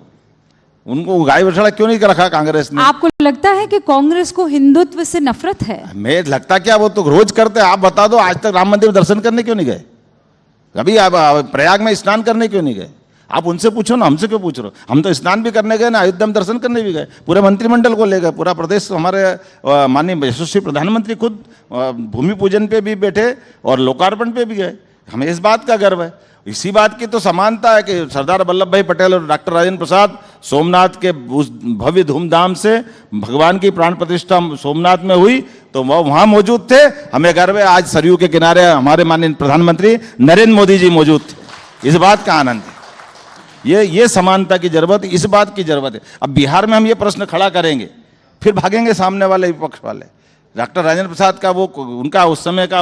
उनको गाय बछड़ा क्यों नहीं रखा कांग्रेस ने? आपको लगता है कि कांग्रेस को हिंदुत्व से नफरत है? मैं लगता क्या, वो तो रोज करते हैं। आप बता दो, आज तक राम मंदिर में दर्शन करने क्यों नहीं गए? कभी आप प्रयाग में स्नान करने क्यों नहीं गए? आप उनसे पूछो ना, हमसे क्यों पूछ रहे हो? हम तो स्नान भी करने गए ना, अयोध्या में दर्शन करने भी गए, पूरे मंत्रिमंडल को ले गए, पूरा प्रदेश। हमारे माननीय यशस्वी प्रधानमंत्री खुद भूमि पूजन पे भी बैठे और लोकार्पण पे भी गए। हमें इस बात का गर्व है। इसी बात की तो समानता है कि सरदार वल्लभ भाई पटेल और डॉक्टर राजेंद्र प्रसाद सोमनाथ के उस भव्य धूमधाम से भगवान की प्राण प्रतिष्ठा सोमनाथ में हुई तो वो वहां मौजूद थे। हमें गर्व है, आज सरयू के किनारे हमारे माननीय प्रधानमंत्री नरेंद्र मोदी जी मौजूद थे। इस बात का आनंद है। ये समानता की जरूरत है, इस बात की जरूरत है। अब बिहार में हम ये प्रश्न खड़ा करेंगे, फिर भागेंगे सामने वाले विपक्ष वाले। डॉक्टर राजेंद्र प्रसाद का वो उनका उस समय का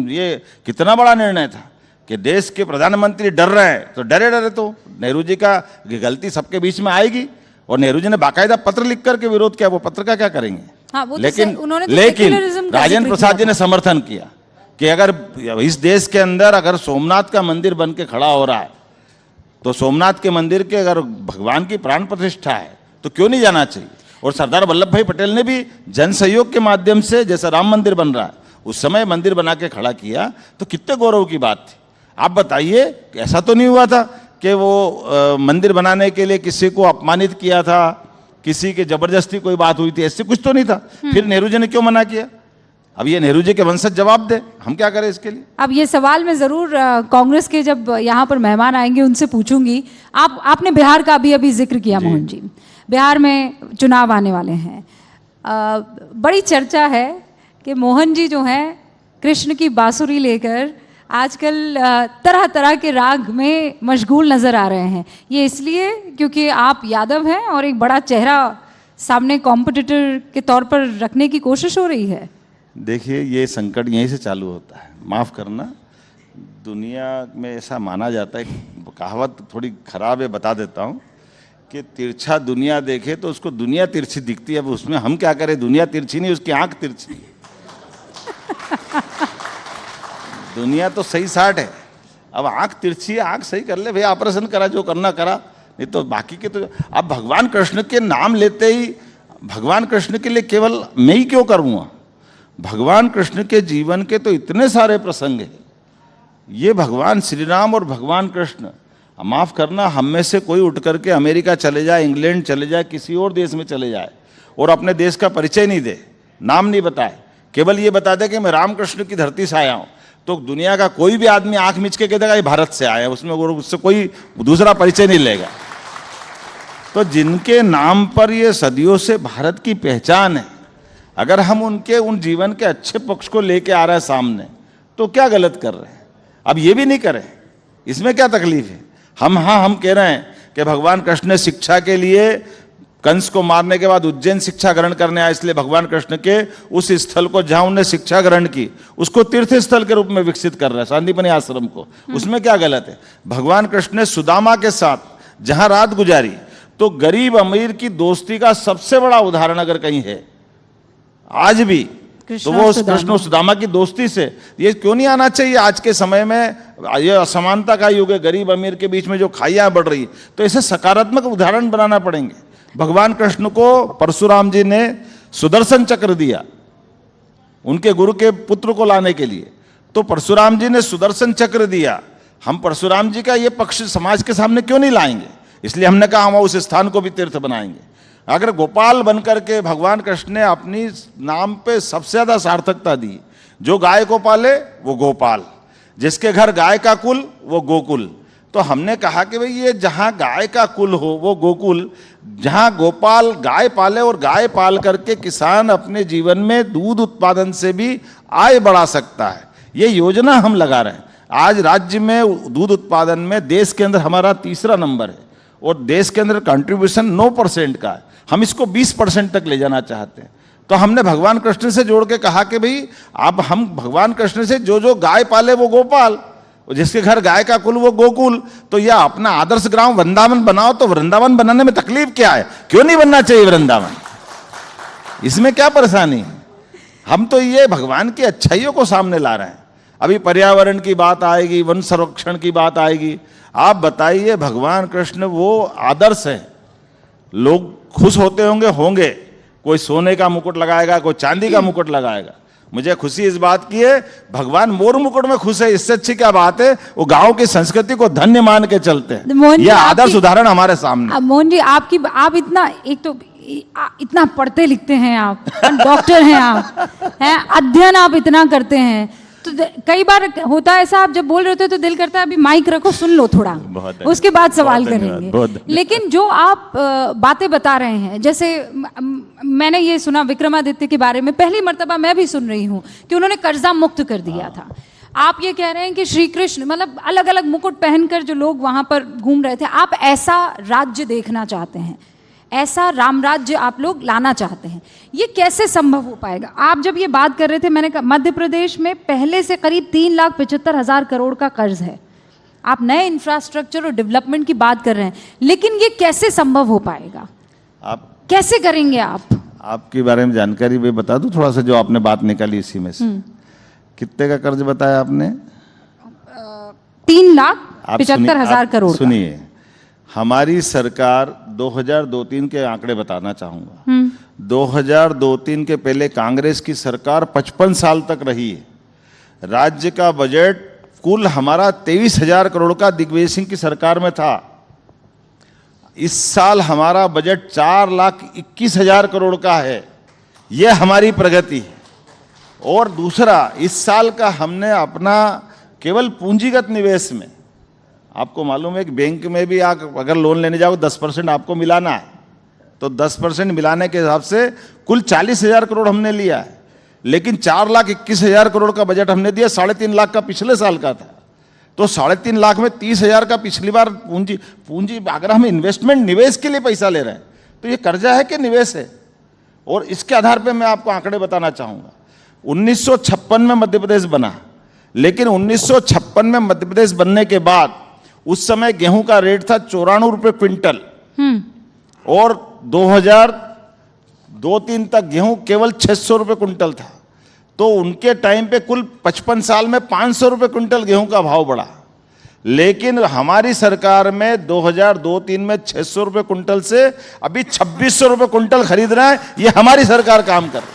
ये कितना बड़ा निर्णय था कि देश के प्रधानमंत्री डर रहे हैं, तो डरे तो नेहरू जी का गलती सबके बीच में आएगी। और नेहरू जी ने बाकायदा पत्र लिख करके विरोध किया, वो पत्र का क्या करेंगे? हाँ, वो तो लेकिन उन्होंने तो लेकिन secularism का राजेंद्र जिक्र प्रसाद जी किया ने समर्थन किया कि अगर इस देश के अंदर अगर सोमनाथ का मंदिर बन के खड़ा हो रहा है तो सोमनाथ के मंदिर के अगर भगवान की प्राण प्रतिष्ठा है तो क्यों नहीं जाना चाहिए। और सरदार वल्लभ भाई पटेल ने भी जन सहयोग के माध्यम से, जैसे राम मंदिर बन रहा है उस समय मंदिर बना के खड़ा किया, तो कितने गौरव की बात थी। आप बताइए, ऐसा तो नहीं हुआ था कि वो मंदिर बनाने के लिए किसी को अपमानित किया था, किसी के जबरदस्ती कोई बात हुई थी, ऐसे कुछ तो नहीं था। फिर नेहरू जी ने क्यों मना किया? अब ये नेहरू जी के वंशज जवाब दे, हम क्या करें इसके लिए। अब ये सवाल मैं ज़रूर कांग्रेस के जब यहाँ पर मेहमान आएंगे उनसे पूछूंगी। आपने बिहार का अभी जिक्र किया मोहन जी, बिहार में चुनाव आने वाले हैं। बड़ी चर्चा है कि मोहन जी जो हैं कृष्ण की बांसुरी लेकर आजकल तरह तरह के राग में मशगूल नज़र आ रहे हैं। ये इसलिए क्योंकि आप यादव हैं और एक बड़ा चेहरा सामने कॉम्पिटिटर के तौर पर रखने की कोशिश हो रही है। देखिए, ये संकट यहीं से चालू होता है। माफ़ करना, दुनिया में ऐसा माना जाता है, कहावत थोड़ी खराब है, बता देता हूँ कि तिरछा दुनिया देखे तो उसको दुनिया तिरछी दिखती है। अब उसमें हम क्या करें, दुनिया तिरछी नहीं, उसकी आंख तिरछी है। दुनिया तो सही साठ है, अब आंख तिरछी है, आंख सही कर ले भाई, ऑपरेशन करा, जो करना करा, नहीं तो बाकी के तो। अब भगवान कृष्ण के नाम लेते ही भगवान कृष्ण के लिए केवल मैं ही क्यों करूँगा? भगवान कृष्ण के जीवन के तो इतने सारे प्रसंग हैं। ये भगवान श्री राम और भगवान कृष्ण, माफ़ करना, हम में से कोई उठ करके अमेरिका चले जाए, इंग्लैंड चले जाए, किसी और देश में चले जाए और अपने देश का परिचय नहीं दे, नाम नहीं बताए, केवल ये बता दे कि मैं रामकृष्ण की धरती से आया हूँ, तो दुनिया का कोई भी आदमी आंख मिच के कह देगा ये भारत से आया है, उसमें उससे कोई दूसरा परिचय नहीं लेगा। तो जिनके नाम पर ये सदियों से भारत की पहचान है, अगर हम उनके उन जीवन के अच्छे पक्ष को लेके आ रहे हैं सामने, तो क्या गलत कर रहे हैं? अब ये भी नहीं करें, इसमें क्या तकलीफ है? हम कह रहे हैं कि भगवान कृष्ण ने शिक्षा के लिए कंस को मारने के बाद उज्जैन शिक्षा ग्रहण करने आए, इसलिए भगवान कृष्ण के उस स्थल को जहां उन्होंने शिक्षा ग्रहण की उसको तीर्थ स्थल के रूप में विकसित कर रहे हैं, सांदीपनि आश्रम को। उसमें क्या गलत है? भगवान कृष्ण ने सुदामा के साथ जहां रात गुजारी, तो गरीब अमीर की दोस्ती का सबसे बड़ा उदाहरण अगर कहीं है आज भी, तो वो कृष्ण और सुदामा की दोस्ती से। ये क्यों नहीं आना चाहिए? आज के समय में ये असमानता का युग है, गरीब अमीर के बीच में जो खाइयां बढ़ रही, तो ऐसे सकारात्मक उदाहरण बनाना पड़ेंगे। भगवान कृष्ण को परशुराम जी ने सुदर्शन चक्र दिया उनके गुरु के पुत्र को लाने के लिए, तो परशुराम जी ने सुदर्शन चक्र दिया। हम परशुराम जी का ये पक्ष समाज के सामने क्यों नहीं लाएंगे? इसलिए हमने कहा हम उस स्थान को भी तीर्थ बनाएंगे। अगर गोपाल बनकर के भगवान कृष्ण ने अपनी नाम पे सबसे ज्यादा सार्थकता दी, जो गाय को पाले वो गोपाल, जिसके घर गाय का कुल वो गोकुल। तो हमने कहा कि भाई ये जहाँ गाय का कुल हो वो गोकुल, जहाँ गोपाल गाय पाले और गाय पाल करके किसान अपने जीवन में दूध उत्पादन से भी आय बढ़ा सकता है, ये योजना हम लगा रहे हैं। आज राज्य में दूध उत्पादन में देश के अंदर हमारा तीसरा नंबर है और देश के अंदर कंट्रीब्यूशन 9% का है। हम इसको 20% तक ले जाना चाहते हैं। तो हमने भगवान कृष्ण से जोड़ के कहा कि भाई अब हम भगवान कृष्ण से जो गाय पाले वो गोपाल, जिसके घर गाय का कुल वो गोकुल, तो यह अपना आदर्श ग्राम वृंदावन बनाओ। तो वृंदावन बनाने में तकलीफ क्या है? क्यों नहीं बनना चाहिए वृंदावन? इसमें क्या परेशानी है? हम तो ये भगवान की अच्छाइयों को सामने ला रहे हैं। अभी पर्यावरण की बात आएगी, वन संरक्षण की बात आएगी। आप बताइए, भगवान कृष्ण वो आदर्श है, लोग खुश होंगे। कोई सोने का मुकुट लगाएगा, कोई चांदी का मुकुट लगाएगा। मुझे खुशी इस बात की है, भगवान मोर मुकुट में खुश है, इससे अच्छी क्या बात है? वो गांव की संस्कृति को धन्य मान के चलते हैं। ये आदर्श उदाहरण हमारे सामने। मोहन जी, आप इतना, एक तो इतना पढ़ते लिखते हैं, आप डॉक्टर हैं, आप हैं, अध्ययन आप इतना करते हैं, तो कई बार होता है ऐसा, आप जब बोल रहे होते तो दिल करता है अभी माइक रखो, सुन लो थोड़ा, उसके बाद सवाल करेंगे। लेकिन जो आप बातें बता रहे हैं, जैसे मैंने ये सुना विक्रमादित्य के बारे में, पहली मर्तबा मैं भी सुन रही हूँ कि उन्होंने कर्जा मुक्त कर दिया था। आप ये कह रहे हैं कि श्री कृष्ण, मतलब अलग अलग मुकुट पहनकर जो लोग वहां पर घूम रहे थे, आप ऐसा राज्य देखना चाहते हैं, ऐसा राम राज्य आप लोग लाना चाहते हैं। ये कैसे संभव हो पाएगा? आप जब ये बात कर रहे थे, मैंने कहा मध्य प्रदेश में पहले से करीब 3,75,000 करोड़ का कर्ज है। आप नए इंफ्रास्ट्रक्चर और डेवलपमेंट की बात कर रहे हैं, लेकिन ये कैसे संभव हो पाएगा? आप कैसे करेंगे? आपके बारे में जानकारी भी बता दूं थोड़ा सा, जो आपने बात निकाली इसी में से। कितने का कर्ज बताया आपने? 3,75,000 करोड़। सुनिए, हमारी सरकार 2002-03 के आंकड़े बताना चाहूंगा। 2002-03 के पहले कांग्रेस की सरकार 55 साल तक रही है। राज्य का बजट कुल हमारा 23,000 करोड़ का दिग्विजय सिंह की सरकार में था। इस साल हमारा बजट 4,21,000 करोड़ का है। यह हमारी प्रगति है। और दूसरा, इस साल का हमने अपना केवल पूंजीगत निवेश में, आपको मालूम है कि बैंक में भी आप अगर लोन लेने जाओ 10% आपको मिलाना है, तो 10% मिलाने के हिसाब से कुल 40,000 करोड़ हमने लिया है। लेकिन 4,21,000 करोड़ का बजट हमने दिया, 3.5 लाख का पिछले साल का था। तो 3.5 लाख में 30,000 का पिछली बार पूंजी अगर हम इन्वेस्टमेंट निवेश के लिए पैसा ले रहे हैं तो ये कर्जा है कि निवेश है। और इसके आधार पर मैं आपको आंकड़े बताना चाहूँगा। 1956 में मध्य प्रदेश बना, लेकिन 1956 में मध्य प्रदेश बनने के बाद उस समय गेहूं का रेट था 94 रुपये क्विंटल, और 2002-03 तक गेहूं केवल 600 रुपये क्विंटल था। तो उनके टाइम पे कुल 55 साल में 500 रुपये क्विंटल गेहूं का भाव बढ़ा। लेकिन हमारी सरकार में 2002-03 में 600 रुपये क्विंटल से अभी 2600 रुपये क्विंटल खरीद रहा है। ये हमारी सरकार काम कर रही है।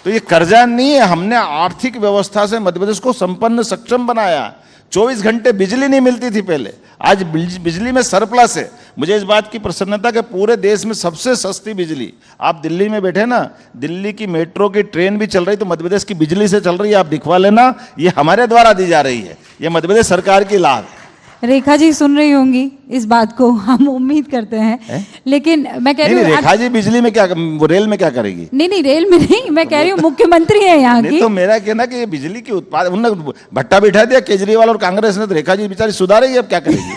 तो ये कर्जा नहीं है, हमने आर्थिक व्यवस्था से मध्य प्रदेश को संपन्न सक्षम बनाया। 24 घंटे बिजली नहीं मिलती थी पहले, आज बिजली में सरप्लस है। मुझे इस बात की प्रसन्नता कि पूरे देश में सबसे सस्ती बिजली, आप दिल्ली में बैठे ना, दिल्ली की मेट्रो की ट्रेन भी चल रही तो मध्य प्रदेश की बिजली से चल रही है, आप दिखवा लेना। ये हमारे द्वारा दी जा रही है, ये मध्य प्रदेश सरकार की लाभ है। रेखा जी सुन रही होंगी इस बात को, हम उम्मीद करते हैं। लेकिन मैं कह रही हूँ रेखा जी बिजली में क्या, वो रेल में क्या करेगी? नहीं, रेल में नहीं, मैं कह रही हूँ मुख्यमंत्री है यहाँ की। तो मेरा कहना कि ये बिजली की उत्पादन, उन्होंने भट्टा बिठा दिया केजरीवाल और कांग्रेस ने, तो रेखा जी बेचारी सुधारेगी, अब क्या करेगी?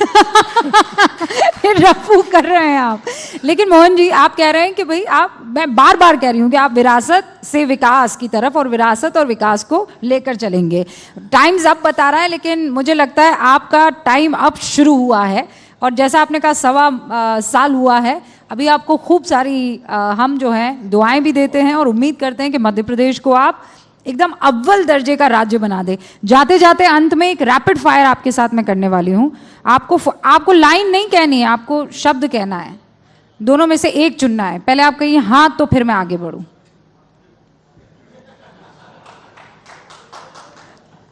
रफू कर रहे हैं आप। लेकिन मोहन जी, आप कह रहे हैं कि भाई मैं बार बार कह रही हूँ कि आप विरासत से विकास की तरफ और विरासत और विकास को लेकर चलेंगे। टाइम्स अब बता रहा है, लेकिन मुझे लगता है आपका टाइम अब शुरू हुआ है। और जैसा आपने कहा 1.25 साल हुआ है, अभी आपको खूब सारी हम जो हैं दुआएं भी देते हैं और उम्मीद करते हैं कि मध्य प्रदेश को आप एकदम अव्वल दर्जे का राज्य बना दे। जाते जाते अंत में एक रैपिड फायर आपके साथ मैं करने वाली हूँ। आपको लाइन नहीं कहनी है, आपको शब्द कहना है। दोनों में से एक चुनना है। पहले आप कहिए हाँ, तो फिर मैं आगे बढ़ूं।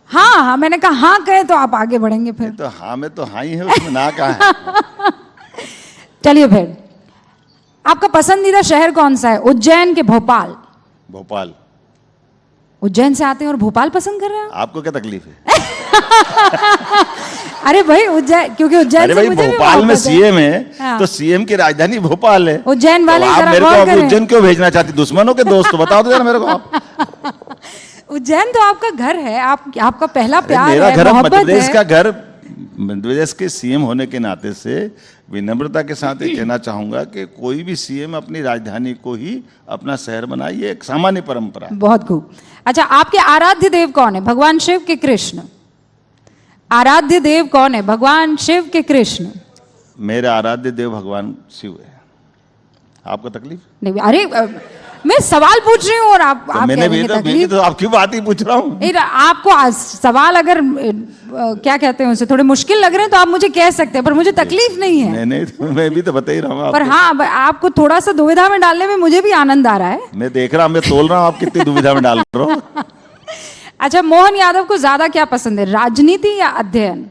हाँ, मैंने कहा हाँ कहे तो आप आगे बढ़ेंगे फिर। तो हाँ में तो हाँ ही है, उसमें ना कहा है। चलिए फिर, आपका पसंदीदा शहर कौन सा है, उज्जैन के भोपाल? भोपाल। उज्जैन से आते हैं और भोपाल पसंद कर रहे हैं? आपको क्या तकलीफ है? अरे भाई उज्जैन, क्योंकि उज्जैन अरे से भाई मुझे भी भोपाल में मोहब्बत है। सीएम है, हाँ। तो सीएम की राजधानी भोपाल है। उज्जैन वाले तो आप जरा मेरे गौर को करें। उज्जैन क्यों भेजना चाहती? दुश्मनों के दोस्त बताओ तो जरा मेरे को आप। उज्जैन तो आपका घर है, आपका पहला प्यार मेरा है, घर, मध्य मोहब्बत प्रदेश है। का घर, मध्य प्रदेश के सीएम होने के नाते से विनम्रता के साथ ये कहना चाहूंगा कि कोई भी सीएम अपनी राजधानी को ही अपना शहर बनाए, ये एक सामान्य परंपरा है। बहुत खूब। अच्छा, आपके आराध्य देव कौन है, भगवान शिव के कृष्ण? आराध्य देव कौन है, भगवान शिव के कृष्ण? मेरे आराध्य देव भगवान शिव है। आपको तकलीफ नहीं? अरे मैं सवाल पूछ रही हूँ और आप मैंने भी तो आपकी बात ही पूछ रहा हूँ। आपको सवाल अगर क्या कहते हैं उसे थोड़े मुश्किल लग रहे हैं तो आप मुझे कह सकते हैं, पर मुझे तकलीफ नहीं है। नहीं, मैं भी तो बता ही रहा हूँ। पर हाँ, आपको थोड़ा सा दुविधा में डालने में मुझे भी आनंद आ रहा है। मैं देख रहा हूँ, मैं तोल रहा हूँ आप कितनी दुविधा में डाल रहे हो। अच्छा, मोहन यादव को ज्यादा क्या पसंद है, राजनीति या अध्ययन?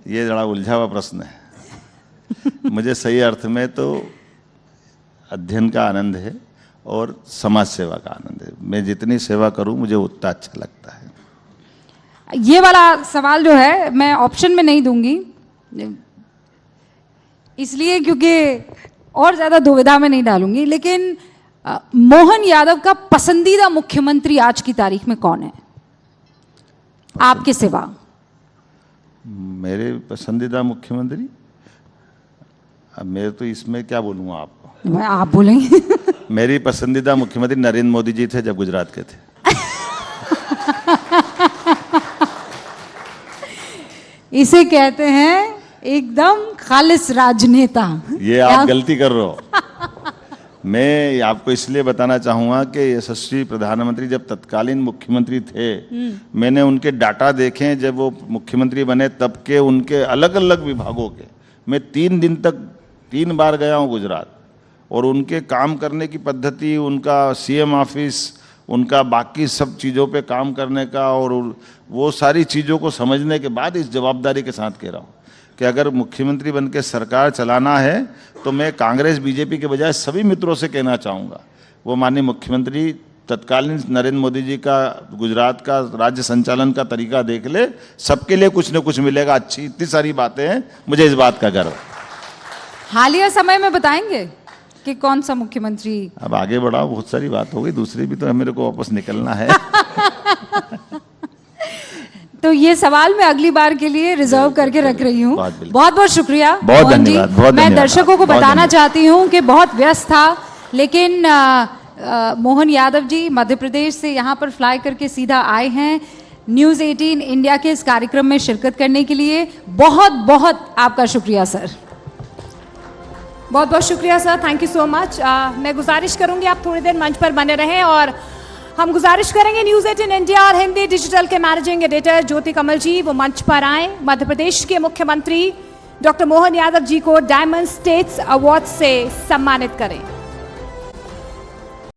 ये बड़ा उलझा हुआ प्रश्न है। मुझे सही अर्थ में तो अध्ययन का आनंद है और समाज सेवा का आनंद है। मैं जितनी सेवा करूं मुझे उतना अच्छा लगता है। ये वाला सवाल जो है मैं ऑप्शन में नहीं दूंगी, इसलिए क्योंकि और ज्यादा दुविधा में नहीं डालूंगी। लेकिन मोहन यादव का पसंदीदा मुख्यमंत्री आज की तारीख में कौन है आपके सिवा? मेरे पसंदीदा मुख्यमंत्री, अब मैं तो इसमें क्या बोलूँगा आपको? आप बोलेंगे। मेरी पसंदीदा मुख्यमंत्री नरेंद्र मोदी जी थे जब गुजरात के थे। इसे कहते हैं एकदम खालिस राजनेता। ये आप गलती कर रहे हो। मैं आपको इसलिए बताना चाहूंगा कि यशस्वी प्रधानमंत्री जब तत्कालीन मुख्यमंत्री थे, मैंने उनके डाटा देखे जब वो मुख्यमंत्री बने तब के, उनके अलग अलग विभागों के मैं 3 दिन तक 3 बार गया हूँ गुजरात, और उनके काम करने की पद्धति, उनका सीएम ऑफिस, उनका बाकी सब चीज़ों पे काम करने का, और वो सारी चीज़ों को समझने के बाद इस जवाबदारी के साथ कह रहा हूँ कि अगर मुख्यमंत्री बन के सरकार चलाना है तो मैं कांग्रेस बीजेपी के बजाय सभी मित्रों से कहना चाहूँगा, वो माननीय मुख्यमंत्री तत्कालीन नरेंद्र मोदी जी का गुजरात का राज्य संचालन का तरीका देख ले, सबके लिए कुछ न कुछ मिलेगा। अच्छी इतनी सारी बातें हैं, मुझे इस बात का गर्व है। हालिया समय में बताएंगे कि कौन सा मुख्यमंत्री? अब आगे बढ़ाओ, बहुत सारी बात हो गई, दूसरी भी तो मेरे को वापस निकलना है। तो ये सवाल मैं अगली बार के लिए रिजर्व करके रख रही हूँ। बहुत बहुत शुक्रिया, बहुत मोहन जी। धन्यवाद। मैं दर्शकों को बताना चाहती हूँ कि बहुत व्यस्त था, लेकिन मोहन यादव जी मध्य प्रदेश से यहाँ पर फ्लाई करके सीधा आए हैं न्यूज़ 18 इंडिया के इस कार्यक्रम में शिरकत करने के लिए। बहुत बहुत आपका शुक्रिया सर, बहुत बहुत शुक्रिया sir, thank you so much. मैं गुजारिश करूंगी आप थोड़ी देर मंच पर बने रहें, और हम गुजारिश करेंगे न्यूज़ 18 इंडिया और हिंदी डिजिटल के मैनेजिंग एडिटर ज्योति कमल जी वो मंच पर आए, मध्य प्रदेश के मुख्यमंत्री डॉक्टर मोहन यादव जी को डायमंड स्टेट्स अवार्ड से सम्मानित करें।